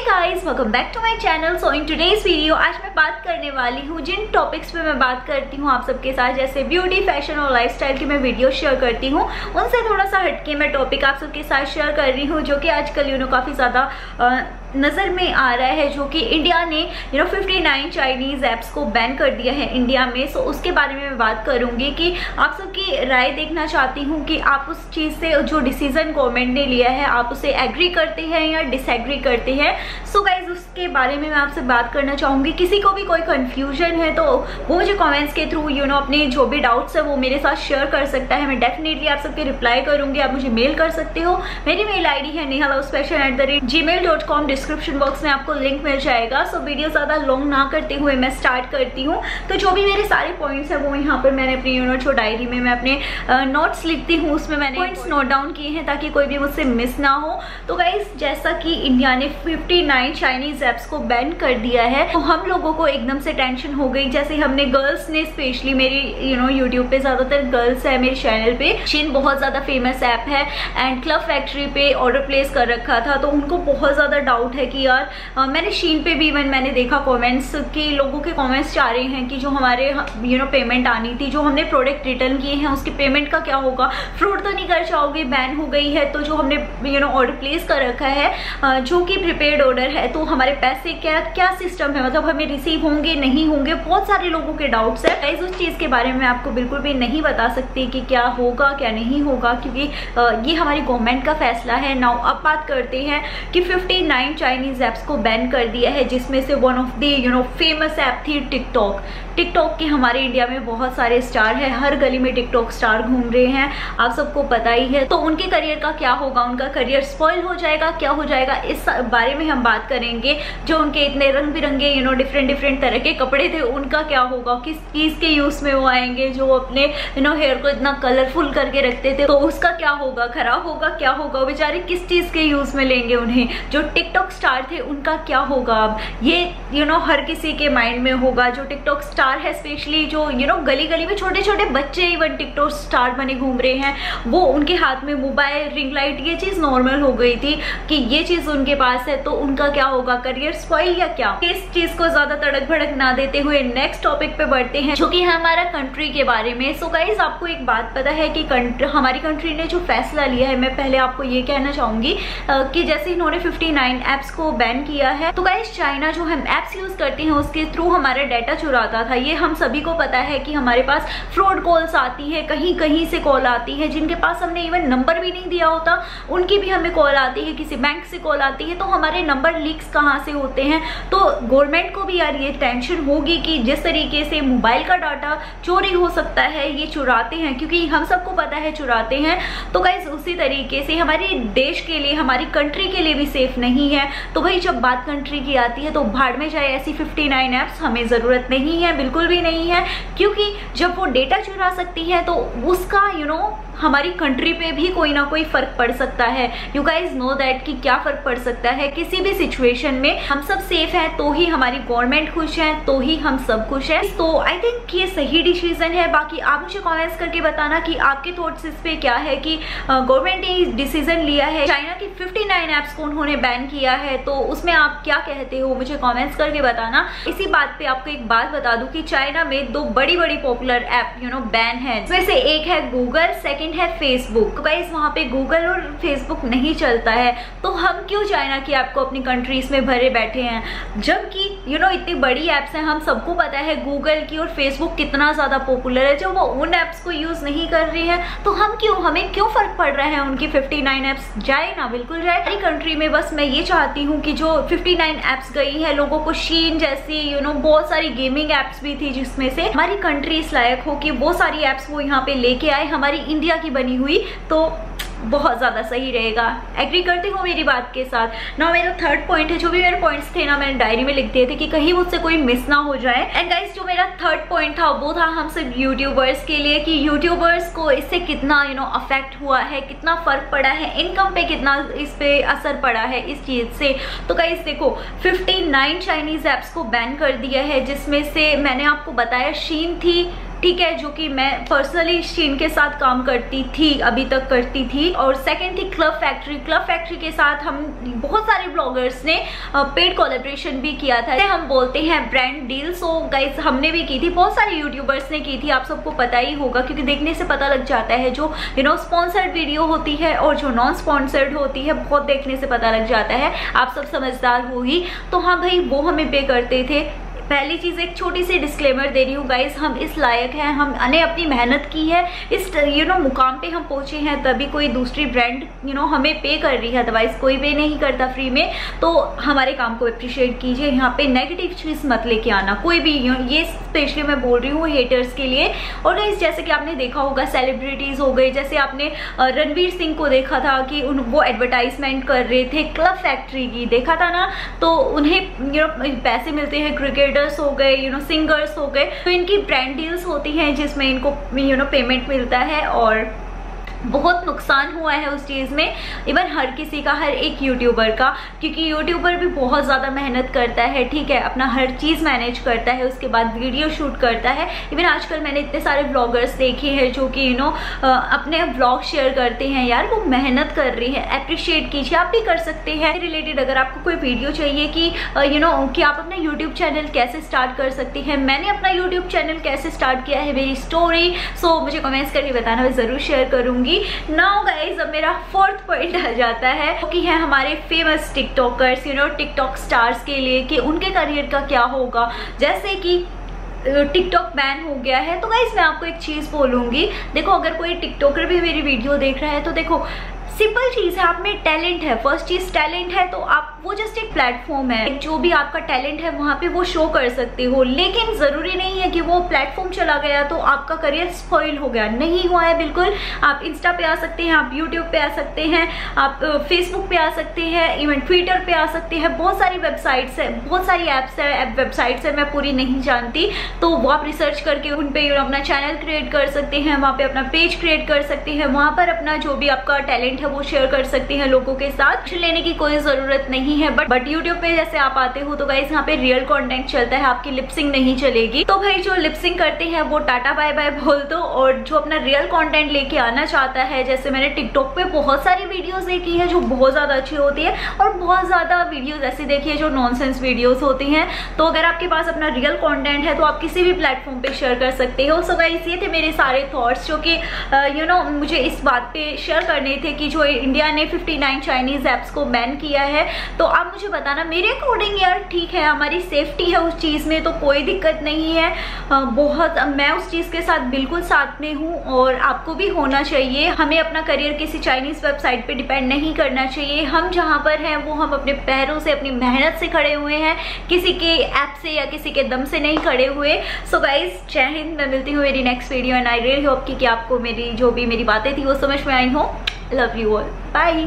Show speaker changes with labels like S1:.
S1: Guys, welcome back to my channel. So in today's video आज मैं बात करने वाली हूँ जिन टॉपिक्स पे मैं बात करती हूँ आप सबके साथ, जैसे ब्यूटी, फैशन और लाइफस्टाइल की मैं वीडियो शेयर करती हूँ, उनसे थोड़ा सा हटके मैं टॉपिक आप सबके साथ शेयर कर रही हूँ जो कि आजकल काफ़ी ज़्यादा नज़र में आ रहा है, जो कि इंडिया ने 59 चाइनीज़ ऐप्स को बैन कर दिया है इंडिया में। सो उसके बारे में मैं बात करूंगी कि आप सबकी राय देखना चाहती हूँ कि आप उस चीज़ से जो डिसीजन गवर्नमेंट ने लिया है आप उसे एग्री करते हैं या डिसएग्री करते हैं। सो गाइज उसके बारे में मैं आपसे बात करना चाहूँगी। किसी को भी कोई कन्फ्यूजन है तो वो मुझे कॉमेंट्स के थ्रू अपने जो भी डाउट्स है वो मेरे साथ शेयर कर सकता है। मैं डेफिनेटली आप सबके रिप्लाई करूँगी। आप मुझे मेल कर सकते हो। मेरी मेल ID है nehalauspecial@gmail.com। डिस्क्रिप्शन बॉक्स में आपको लिंक मिल जाएगा। सो वीडियो ज़्यादा लॉन्ग ना करते हुए मैं स्टार्ट करती हूँ। तो जो भी मेरे सारे पॉइंट्स हैं वो यहाँ पर मैंने अपनी जो डायरी में मैं अपने नोट्स लिखती हूँ उसमें मैंने पॉइंट्स नोट डाउन किए हैं ताकि कोई भी मुझसे मिस ना हो। तो गाइस, जैसा कि इंडिया ने 59 चाइनीज ऐप्स को बैन कर दिया है तो हम लोगों को एकदम से टेंशन हो गई। जैसे हमने गर्ल्स ने, स्पेशली मेरी यूट्यूब पे ज़्यादातर गर्ल्स है मेरे चैनल पे, शीन बहुत ज़्यादा फेमस ऐप है एंड क्लब फैक्ट्री पे ऑर्डर प्लेस कर रखा था। तो उनको बहुत ज़्यादा डाउट है कि यार मैंने शीन पे भी मैंने देखा कमेंट्स कि लोगों के कमेंट्स चाह रहे हैं कि जो हमारे पेमेंट आनी थी, जो हमने प्रोडक्ट रिटर्न किए हैं उसके पेमेंट का क्या होगा, फ्रॉड तो नहीं कर चाहोगे, बैन हो गई है तो जो हमने ऑर्डर प्लेस कर रखा है जो कि प्रीपेड ऑर्डर है तो हमारे पैसे क्या सिस्टम है, मतलब हमें रिसीव होंगे नहीं होंगे। बहुत सारे लोगों के डाउट्स है। गाइस उस चीज़ के बारे में आपको बिल्कुल भी नहीं बता सकती कि क्या होगा क्या नहीं होगा, क्योंकि ये हमारी गवर्नमेंट का फैसला है। नाउ अब बात करते हैं कि 59 चाइनीज ऐप्स को बैन कर दिया है, जिसमें से one of the famous app थी टिकटॉक के हमारे इंडिया में बहुत सारे स्टार है, हर गली में टिकटॉक स्टार घूम रहे हैं, आप सबको पता ही है। तो उनके करियर का क्या होगा, उनका करियर स्पॉइल हो जाएगा, क्या हो जाएगा, इस बारे में हम बात करेंगे। जो उनके इतने रंग बिरंगे डिफरेंट तरह के कपड़े थे उनका क्या होगा, किस चीज़ के यूज़ में वो आएंगे, जो अपने हेयर को इतना कलरफुल करके रखते थे तो उसका क्या होगा, खराब होगा, क्या होगा, वो बेचारे किस चीज़ के यूज़ में लेंगे उन्हें। जो टिकटॉक स्टार थे उनका क्या होगा, अब ये हर किसी के माइंड में होगा। जो टिकटॉक स्टार है, स्पेशली जो गली गली में छोटे छोटे बच्चे इवन टिकटॉक स्टार बने घूम रहे हैं, वो उनके हाथ में मोबाइल, रिंग लाइट, ये चीज़ नॉर्मल हो गई थी कि ये चीज़ उनके पास है तो उनका क्या होगा, करियर स्पॉइल या क्या। इस चीज़ को ज़्यादा तड़क भड़क ना देते हुए नेक्स्ट टॉपिक पे बढ़ते हैं जो कि है हमारा कंट्री के बारे में। सो गाइज आपको एक बात पता है कि हमारी कंट्री ने जो फैसला लिया है, मैं पहले आपको ये कहना चाहूँगी कि जैसे इन्होंने 59 ऐप्स को बैन किया है तो गाइज चाइना जो हम ऐप्स यूज़ करते हैं उसके थ्रू हमारा डाटा चुराता था। ये हम सभी को पता है कि हमारे पास फ्रॉड कॉल्स आती है, कहीं कहीं से कॉल आती है, जिनके पास हमने इवन नंबर भी नहीं दिया होता उनकी भी हमें कॉल आती है, किसी बैंक से कॉल आती है। तो हमारे नंबर लीक्स कहाँ से होते हैं, तो गवर्नमेंट को भी यार ये टेंशन होगी कि जिस तरीके से मोबाइल का डाटा चोरी हो सकता है, ये चुराते हैं, क्योंकि हम सबको पता है चुराते हैं। तो गाइस उसी तरीके से हमारे देश के लिए, हमारी कंट्री के लिए भी सेफ नहीं है। तो भाई जब बात कंट्री की आती है तो भाड़ में जाए ऐसी 59 ऐप्स हमें ज़रूरत नहीं है, बिल्कुल भी नहीं है, क्योंकि जब वो डेटा चुरा सकती है तो उसका हमारी कंट्री पे भी कोई ना कोई फर्क पड़ सकता है। यू गाइज नो दैट कि क्या फर्क पड़ सकता है। किसी भी सिचुएशन में हम सब सेफ हैं तो ही हमारी गवर्नमेंट खुश है, तो ही हम सब खुश हैं। तो आई थिंक ये सही डिसीजन है। बाकी आप मुझे कमेंट्स करके बताना कि आपके थॉट्स इस पे क्या है कि गवर्नमेंट ने डिसीजन लिया है, चाइना की 59 ऐप्स को उन्होंने बैन किया है, तो उसमें आप क्या कहते हो मुझे कमेंट्स करके बताना। इसी बात पे आपको एक बात बता दूं कि चाइना में 2 बड़ी पॉपुलर ऐप बैन है, इसमें से एक है गूगल, सेकंड है फेसबुक। तो गाइस वहाँ पे गूगल और फेसबुक नहीं चलता है, तो हम क्यों चाइना की ऐप को अपनी कंट्रीज में भरे बैठे हैं, जबकि इतनी बड़ी ऐप्स हैं। हम सबको पता है गूगल की और फेसबुक कितना ज्यादा पॉपुलर है, जब वो उन ऐप्स को यूज नहीं कर रही है तो हमें क्यों फर्क पड़ रहा है उनकी 59 ऐप्स जाए ना, बिल्कुल जाए। हमारी कंट्री में बस मैं ये चाहती हूँ कि जो 59 ऐप्स गई है, लोगों को शीन जैसी बहुत सारी गेमिंग ऐप्स भी थी जिसमें से हमारी कंट्री इस लायक हो कि वो सारी ऐप्स वो यहाँ पे लेके आए, हमारी इंडिया की बनी हुई, तो बहुत ज़्यादा सही रहेगा। एग्री करते हो मेरी बात के साथ ना। मेरा थर्ड पॉइंट है, जो भी मेरे पॉइंट्स थे ना मैंने डायरी में लिख दिए थे कि कहीं मुझसे कोई मिस ना हो जाए। एंड गाइस जो मेरा थर्ड पॉइंट था वो था हम सब यूट्यूबर्स के लिए कि यूट्यूबर्स को इससे कितना अफेक्ट हुआ है, कितना फर्क पड़ा है, इनकम पे कितना इस पे असर पड़ा है इस चीज़ से। तो गाइस देखो 59 चाइनीज ऐप्स को बैन कर दिया है, जिसमें से मैंने आपको बताया शीन थी, ठीक है, जो कि मैं पर्सनली शीन के साथ काम करती थी, अभी तक करती थी। और सेकंड थी क्लब फैक्ट्री। क्लब फैक्ट्री के साथ हम बहुत सारे ब्लॉगर्स ने पेड कोलैबोरेशन भी किया था, हम बोलते हैं ब्रांड डील। सो गाइस हमने भी की थी, बहुत सारे यूट्यूबर्स ने की थी, आप सबको पता ही होगा, क्योंकि देखने से पता लग जाता है जो स्पॉन्सर्ड वीडियो होती है और जो नॉन स्पॉन्सर्ड होती है, बहुत देखने से पता लग जाता है। आप सब समझदार हो ही। तो हाँ भाई, वो हमें पे करते थे। पहली चीज एक छोटी सी डिस्क्लेमर दे रही हूँ गाइस, हम इस लायक हैं, हमने अपनी मेहनत की है, इस मुकाम पे हम पहुंचे हैं, तभी कोई दूसरी ब्रांड हमें पे कर रही है, अदरवाइज कोई पे नहीं करता फ्री में। तो हमारे काम को अप्रिशिएट कीजिए, यहाँ पे नेगेटिव चीज मत लेके आना कोई भी। ये स्पेशली मैं बोल रही हूँ हेटर्स के लिए। और गाइस जैसे कि आपने देखा होगा सेलिब्रिटीज हो गए, जैसे आपने रणवीर सिंह को देखा था कि वो एडवर्टाइजमेंट कर रहे थे क्लब फैक्ट्री की, देखा था ना। तो उन्हें पैसे मिलते हैं, क्रिकेटर्स हो गए, सिंगर्स हो गए, तो इनकी ब्रांड डील्स होती हैं जिसमें इनको पेमेंट मिलता है। और बहुत नुकसान हुआ है उस चीज़ में, इवन हर किसी का, हर एक यूट्यूबर का, क्योंकि यूट्यूबर भी बहुत ज़्यादा मेहनत करता है, ठीक है, अपना हर चीज़ मैनेज करता है, उसके बाद वीडियो शूट करता है। इवन आजकल मैंने इतने सारे ब्लॉगर्स देखे हैं जो कि अपने ब्लॉग शेयर करते हैं, यार वो मेहनत कर रही है, अप्रिशिएट कीजिए, आप भी कर सकते हैं। रिलेटेड अगर आपको कोई वीडियो चाहिए कि कि आप अपना यूट्यूब चैनल कैसे स्टार्ट कर सकते हैं, मैंने अपना यूट्यूब चैनल कैसे स्टार्ट किया है, मेरी स्टोरी, सो मुझे कमेंट्स करके बताना, मैं ज़रूर शेयर करूँगी। नाउ गाइज अब मेरा फोर्थ पॉइंट आ जाता है, कि है हमारे फेमस टिकटॉकर्स, टिकटॉक स्टार्स के लिए, कि उनके करियर का क्या होगा। जैसे कि टिकटॉक बैन हो गया है, तो गाइज मैं आपको एक चीज बोलूंगी, देखो अगर कोई टिकटॉकर भी मेरी वीडियो देख रहा है, तो देखो सिंपल चीज है, आप में टैलेंट है, फर्स्ट चीज टैलेंट है, तो आप वो जस्ट एक प्लेटफॉर्म है, जो भी आपका टैलेंट है वहां पे वो शो कर सकते हो। लेकिन जरूरी नहीं है कि वो प्लेटफॉर्म चला गया तो आपका करियर स्पॉइल हो गया, नहीं हुआ है बिल्कुल। आप इंस्टा पे आ सकते हैं, आप यूट्यूब पे आ सकते हैं, आप फेसबुक पे आ सकते हैं, इवन ट्विटर पे आ सकते हैं, बहुत सारी वेबसाइट्स है, बहुत सारी एप्स है, वेबसाइट्स है, मैं पूरी नहीं जानती, तो वो आप रिसर्च करके उन पे अपना चैनल क्रिएट कर सकते हैं, वहाँ पे अपना पेज क्रिएट कर सकते हैं, वहाँ पर अपना जो भी आपका टैलेंट है वो शेयर कर सकते हैं लोगों के साथ, लेने की कोई जरूरत नहीं है। बट यूट्यूब पे जैसे आप आते हो तो गाइस यहाँ पे रियल कंटेंट चलता है, आपकी लिपसिंग नहीं चलेगी। तो भाई जो लिपसिंग करते हैं वो टाटा बाय बाय बोल दो, और जो अपना रियल कंटेंट लेके आना चाहता है, जैसे मैंने टिकटॉक पे बहुत सारी वीडियोस देखी है जो बहुत ज्यादा अच्छी होती है, और बहुत ज्यादा वीडियोस ऐसी देखी है जो नॉनसेंस वीडियोस होती हैं। तो अगर आपके पास अपना रियल कंटेंट है तो आप किसी भी प्लेटफॉर्म पे शेयर कर सकते हो। सो गाइस ये थे मेरे सारे थॉट्स जो कि मुझे इस बात पे शेयर करने थे कि जो इंडिया ने 59 चाइनीज ऐप्स को बैन किया है। तो आप मुझे बताना, मेरे अकॉर्डिंग यार ठीक है, हमारी सेफ्टी है उस चीज में, तो कोई दिक्कत नहीं है। बहुत मैं उस चीज के साथ बिल्कुल साथ में हूँ, और आपको भी होना चाहिए। हमें अपना करियर किसी चाइनीज वेबसाइट पे डिपेंड नहीं करना चाहिए। हम जहाँ पर हैं वो हम अपने पैरों से, अपनी मेहनत से खड़े हुए हैं, किसी के ऐप से या किसी के दम से नहीं खड़े हुए। सो गाइज जय हिंद, मैं मिलती हूँ मेरी next video, and I really hope कि आपको मेरी जो भी मेरी बातें थी वो समझ में आई हो। Love you all, bye.